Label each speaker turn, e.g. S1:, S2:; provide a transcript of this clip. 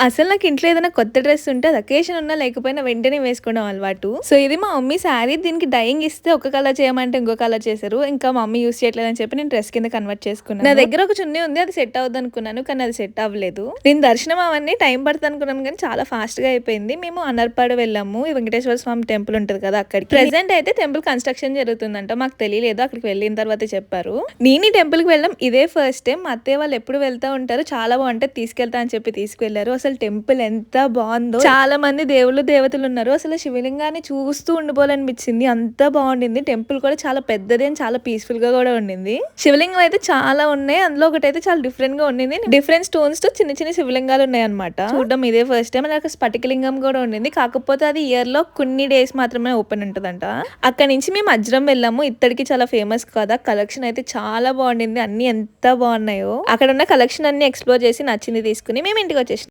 S1: అసలు నాకు ఇంట్లో ఏదైనా కొత్త డ్రెస్ ఉంటే అది అకేషన్ ఉన్నా లేకపోయినా వెంటనే వేసుకోవడం అలవాటు. సో ఇది మా మమ్మీ శారీ, దీనికి డైయింగ్ ఇస్తే ఒక కలర్ చేయమంటే ఇంకో కలర్ చేశారు. ఇంకా మా మమ్మీ యూజ్ చేయట్లేదని చెప్పి నేను డ్రెస్ కింద కన్వర్ట్ చేసుకున్నాను. నా దగ్గర ఒక చున్నీ ఉంది, అది సెట్ అవుద్ది అనుకున్నాను, కానీ అది సెట్ అవ్వలేదు. నేను దర్శనం అవన్నీ టైం పడుతుంది అనుకున్నాం కానీ చాలా ఫాస్ట్ గా అయిపోయింది. మేము అనర్పాడు వెళ్ళాము, ఈ వెంకటేశ్వర స్వామి టెంపుల్ ఉంటది కదా అక్కడికి. ప్రెసెంట్ అయితే టెంపుల్ కన్స్ట్రక్షన్ జరుగుతుందంట, మాకు తెలియలేదు, అక్కడికి వెళ్ళిన తర్వాత చెప్పారు. నేను ఈ టెంపుల్ కి వెళ్ళడం ఇదే ఫస్ట్ టైం. మా అత్తయ్య వాళ్ళు ఎప్పుడు వెళ్తా ఉంటారు, చాలా బాగుంటుంది తీసుకెళ్తా అని చెప్పి తీసుకెళ్లారు. అసలు టెంపుల్ ఎంత బాగుందో, చాలా మంది దేవుళ్ళు దేవతలు ఉన్నారు. అసలు శివలింగాన్ని చూస్తూ ఉండిపోవాలనిపించింది, అంత బాగుండింది. టెంపుల్ కూడా చాలా పెద్దది అండ్ చాలా పీస్ఫుల్ గా కూడా ఉండింది. శివలింగం అయితే చాలా ఉన్నాయి, అందులో ఒకటి అయితే చాలా డిఫరెంట్ గా ఉండింది. డిఫరెంట్ స్టోన్స్ తో చిన్న చిన్న శివలింగాలు ఉన్నాయి అనమాట. చూడడం ఇదే ఫస్ట్ టైం. అలాగే స్ఫటికలింగం కూడా ఉండింది, కాకపోతే అది ఇయర్ లో కొన్ని డేస్ మాత్రమే ఓపెన్ ఉంటుందంట. అక్కడ నుంచి మేము అజ్రం వెళ్ళాము, ఇత్తడికి చాలా ఫేమస్ కదా. కలెక్షన్ అయితే చాలా బాగుండింది, అన్ని ఎంత బాగున్నాయో. అక్కడ ఉన్న కలెక్షన్ అన్ని ఎక్స్ప్లోర్ చేసి నచ్చింది తీసుకుని మేము ఇంటికి వచ్చేసాం.